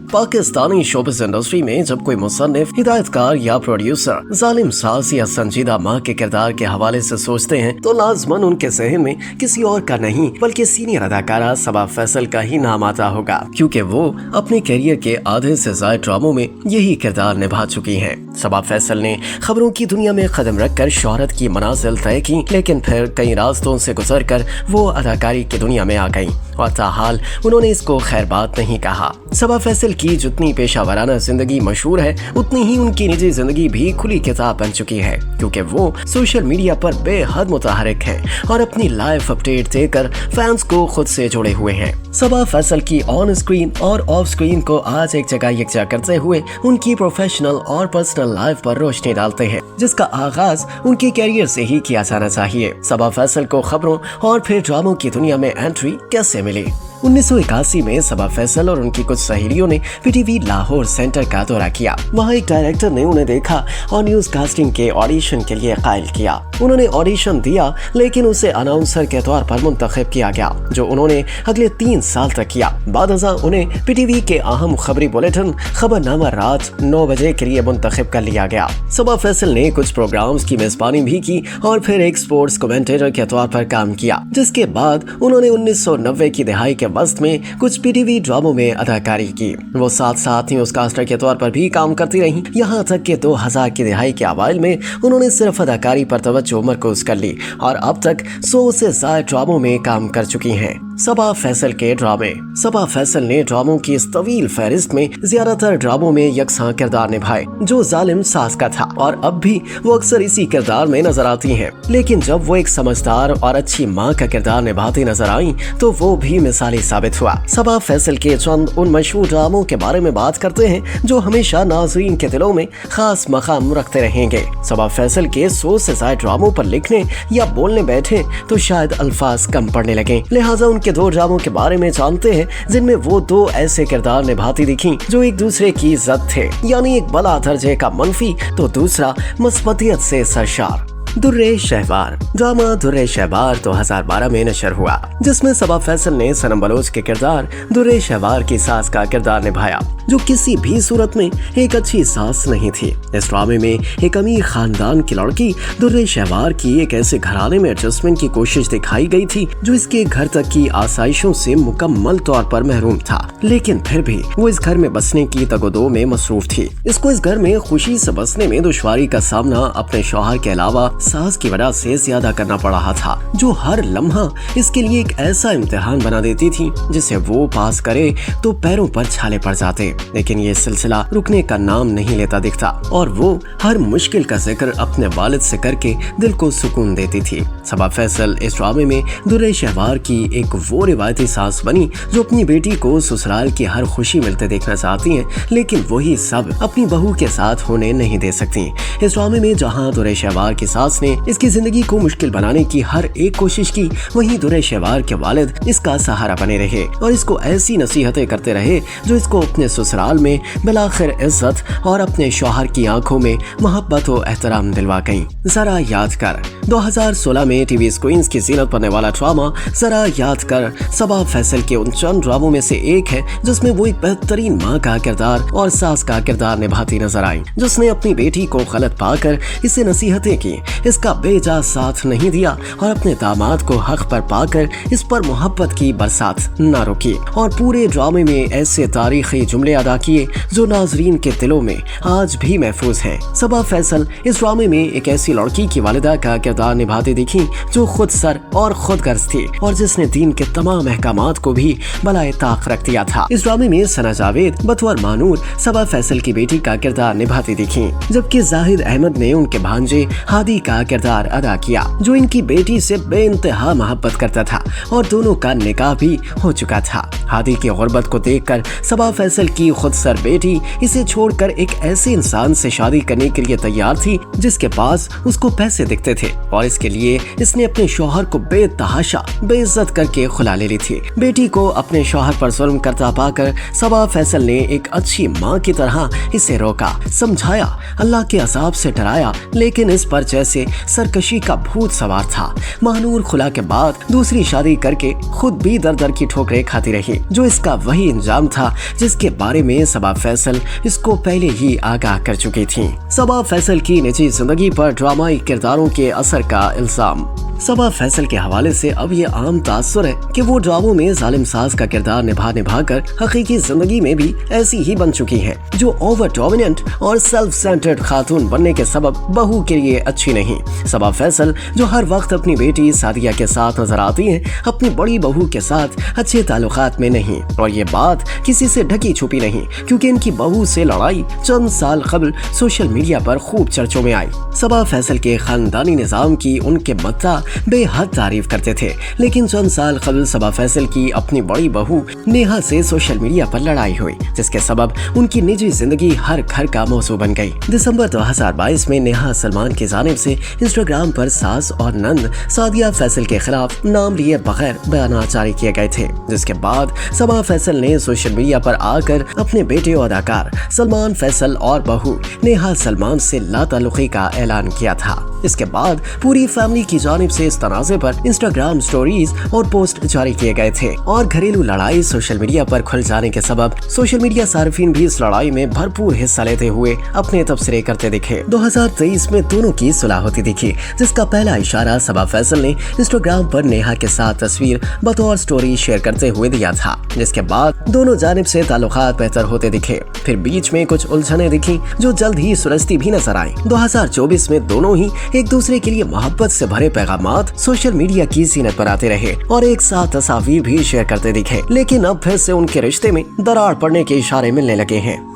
Pakistani showbiz industry में जब कोई मुसन्निफ, हिदायतकार या प्रोड्यूसर जालिम सास या संजीदा माँ के किरदार के हवाले से सोचते हैं तो लाजमन उनके ज़हन में किसी और का नहीं बल्कि सीनियर अदाकारा सबा फैसल का ही नाम आता होगा, क्योंकि वो अपने करियर के आधे से ज़ायद ड्रामों में यही किरदार निभा चुकी हैं। सबा फैसल ने खबरों की दुनिया में कदम रखकर शोहरत की मनाजिल तय की, लेकिन फिर कई रास्तों से गुजरकर वो अदाकारी की दुनिया में आ गईं और ताहाल उन्होंने इसको खैर बात नहीं कहा। सबा फैसल की जितनी पेशा वराना जिंदगी मशहूर है, उतनी ही उनकी निजी जिंदगी भी खुली किताब बन चुकी है, क्योंकि वो सोशल मीडिया पर बेहद मुतहरिक हैं और अपनी लाइफ अपडेट देकर फैंस को खुद से जुड़े हुए हैं। सबा फैसल की ऑन स्क्रीन और ऑफ स्क्रीन को आज एक जगह यकजा करते हुए उनकी प्रोफेशनल और पर्सनल लाइफ पर रोशनी डालते हैं, जिसका आगाज उनके कैरियर से ही किया जाना चाहिए। सबा फैसल को खबरों और फिर ड्रामों की दुनिया में एंट्री कैसे मिली? 1981 में सबा फैसल और उनकी कुछ सहेलियों ने पीटीवी लाहौर सेंटर का दौरा किया। वहाँ एक डायरेक्टर ने उन्हें देखा और न्यूज कास्टिंग के ऑडिशन के लिए कायल किया। उन्होंने ऑडिशन दिया, लेकिन उसे अनाउंसर के तौर पर मुंतखब किया गया, जो उन्होंने अगले 3 साल तक किया। बाद उन्हें पीटीवी के अहम खबरी बुलेटिन खबरनामा रात 9 बजे के लिए मुंतखब कर लिया गया। सबा फैसल ने कुछ प्रोग्राम्स की मेजबानी भी की और फिर एक स्पोर्ट्स कमेंटेटर के तौर पर काम किया, जिसके बाद उन्होंने 1990 की दहाई के वस्त में कुछ पीटीवी ड्रामों में अदाकारी की। वो साथ न्यूज कास्टर के तौर पर भी काम करती रहीं, यहाँ तक कि 2000 की दहाई के अवाइल में उन्होंने सिर्फ अदाकारी पर तवज्जो मरकूज कर ली और अब तक 100 से ज्यादा ड्रामों में काम कर चुकी हैं। सबा फैसल के ड्रामे। सबा फैसल ने ड्रामों की इस तवील फहरिस्त में ज्यादातर ड्रामों में यकसां किरदार निभाए, जो जालिम सास का था, और अब भी वो अक्सर इसी किरदार में नजर आती हैं। लेकिन जब वो एक समझदार और अच्छी माँ का किरदार निभाती नजर आई तो वो भी मिसाली साबित हुआ। सबा फैसल के चंद उन मशहूर ड्रामों के बारे में बात करते हैं जो हमेशा नाज़रीन के दिलों में खास मकाम रखते रहेंगे। सबा फैसल के 100 से ज्यादा ड्रामों पर लिखने या बोलने बैठे तो शायद अल्फाज कम पड़ने लगे, लिहाजा उनके 2 ड्रामों के बारे में जानते हैं जिनमें वो 2 ऐसे किरदार निभाती दिखी जो एक दूसरे की ज़द थे, यानी एक बला दर्जे का मनफी तो दूसरा मस्बतियत से सरशार। दुर्रे शहवार। ड्रामा दुर्रे शहवार 2012 में नशर हुआ, जिसमें सबा फैसल ने सनम बलोच के किरदार दुर्रे शहवार की सास का किरदार निभाया, जो किसी भी सूरत में एक अच्छी सास नहीं थी। इस ड्रामे में एक अमीर खानदान की लड़की दुर्रे शहवार की एक ऐसे घराने में एडजस्टमेंट की कोशिश दिखाई गई थी जो इसके घर तक की आसाइशों से मुकम्मल तौर पर महरूम था, लेकिन फिर भी वो इस घर में बसने की तगोदो में मसरूफ थी। इसको इस घर में खुशी से बसने में दुश्वारी का सामना अपने शौहर के अलावा सास की वजह से ज्यादा करना पड़ रहा था, जो हर लम्हा इसके लिए एक ऐसा इम्तिहान बना देती थी जिसे वो पास करे तो पैरों पर छाले पड़ जाते। लेकिन ये सिलसिला रुकने का नाम नहीं लेता दिखता और वो हर मुश्किल का जिक्र अपने वालिद से करके दिल को सुकून देती थी। सबा फैसल इस ड्रामे में दुर्रे शहवार की एक वो रिवायती सास बनी जो अपनी बेटी को ससुराल की हर खुशी मिलते देखना चाहती हैं, लेकिन वही सब अपनी बहू के साथ होने नहीं दे सकती। इस ड्रामे में जहाँ दुर्रे शहवार की सास ने इसकी जिंदगी को मुश्किल बनाने की हर एक कोशिश की, वहीं दुर्रे शहवार के वालिद इसका सहारा बने रहे और इसको ऐसी नसीहतें करते रहे जो इसको अपने ससुराल में बिलाखिर इज्जत और अपने शौहर की आंखों में मोहब्बत और एहतराम दिलवा गईं। जरा याद कर। 2016 में टीवी स्क्रीन्स की जीनत बनने वाला ड्रामा जरा याद कर सबा फैसल के उन चंद ड्रामों में से एक है जिसमें वो एक बेहतरीन माँ का किरदार और सास का किरदार निभाती नजर आई, जिसने अपनी बेटी को गलत पाकर इसे नसीहतें की, इसका बेजा साथ नहीं दिया और अपने दामाद को हक पर पाकर इस पर मोहब्बत की बरसात न रुकी और पूरे ड्रामे में ऐसे तारीखी जुमले अदा किए जो नाजरीन के दिलों में आज भी महफूज हैं। सबा फैसल इस ड्रामे में एक ऐसी लड़की की वालिदा का किरदार निभाती दिखी जो खुद सर और खुद गर्ज थी और जिसने दीन के तमाम अहकामात को भी बलाए ताक रख दिया था। इस ड्रामे में सना जावेद बतौर मानूर सबा फैसल की बेटी का किरदार निभाती दिखी, जबकि जाहिद अहमद ने उनके भांजे हादी का किरदार अदा किया जो इनकी बेटी से बेइंतहा मोहब्बत करता था और दोनों का निकाह भी हो चुका था। हादी की गुर्बत को देखकर सबा फैसल की खुद सर बेटी इसे छोड़कर एक ऐसे इंसान से शादी करने के लिए तैयार थी जिसके पास उसको पैसे दिखते थे और इसके लिए इसने अपने शौहर को बेतहाशा बेइज्जत करके खुला ले ली थी। बेटी को अपने शौहर पर जुल्म करता पाकर सबा फैसल ने एक अच्छी माँ की तरह इसे रोका, समझाया, अल्लाह के अज़ाब से डराया, लेकिन इस पर जैसे सरकशी का भूत सवार था। महानूर खुला के बाद दूसरी शादी करके खुद भी दर दर की ठोकरें खाती रही जो इसका वही अंजाम था जिसके बारे में सबा फैसल इसको पहले ही आगाह कर चुकी थी। सबा फैसल की निजी जिंदगी पर ड्रामाई किरदारों के असर का इल्जाम। सबा फैसल के हवाले से अब ये आम तासुर है कि वो ड्रामों में जालिम सास का किरदार निभा कर हकीकी जिंदगी में भी ऐसी ही बन चुकी हैं, जो ओवर डोमिनेंट और सेल्फ सेंटर्ड खातून बनने के सबब बहू के लिए अच्छी नहीं। सबा फैसल जो हर वक्त अपनी बेटी सादिया के साथ नजर आती हैं, अपनी बड़ी बहू के साथ अच्छे ताल्लुकात में नहीं, और ये बात किसी से ढकी छुपी नहीं, क्योंकि इनकी बहू से लड़ाई चंद साल कबल सोशल मीडिया पर खूब चर्चों में आई। सबा फैसल के खानदानी निजाम की उनके मद्दा बेहद तारीफ करते थे, लेकिन चंद साल कबल सबा फैसल की अपनी बड़ी बहू नेहा से सोशल मीडिया पर लड़ाई हुई, जिसके सबब उनकी निजी जिंदगी हर घर का मौजू बन गई। दिसंबर 2022 में नेहा सलमान की जानिब से इंस्टाग्राम पर सास और नंद सादिया फैसल के खिलाफ नाम लिए बगैर बयानात जारी किए गए थे, जिसके बाद सबा फैसल ने सोशल मीडिया पर आकर अपने बेटे और अदाकार सलमान फैसल और बहू नेहा सलमान से लाताल्लुकी का ऐलान किया था। इसके बाद पूरी फैमिली की जानिब से इस तनाज़े पर इंस्टाग्राम स्टोरीज और पोस्ट जारी किए गए थे, और घरेलू लड़ाई सोशल मीडिया पर खुल जाने के सबब सोशल मीडिया सार्फिन भी इस लड़ाई में भरपूर हिस्सा लेते हुए अपने तबसरे करते दिखे। 2023 में दोनों की सुलह होती दिखी, जिसका पहला इशारा सबा फैसल ने इंस्टाग्राम पर नेहा के साथ तस्वीर बतौर स्टोरी शेयर करते हुए दिया था, जिसके बाद दोनों जानिब से ताल्लुकात बेहतर होते दिखे। फिर बीच में कुछ उलझने दिखी जो जल्द ही सुलझती भी नजर आई। 2024 में दोनों ही एक दूसरे के लिए मोहब्बत से भरे पैगामात सोशल मीडिया की सीनत पर आते रहे और एक साथ तस्वीर भी शेयर करते दिखे, लेकिन अब फिर से उनके रिश्ते में दरार पड़ने के इशारे मिलने लगे हैं।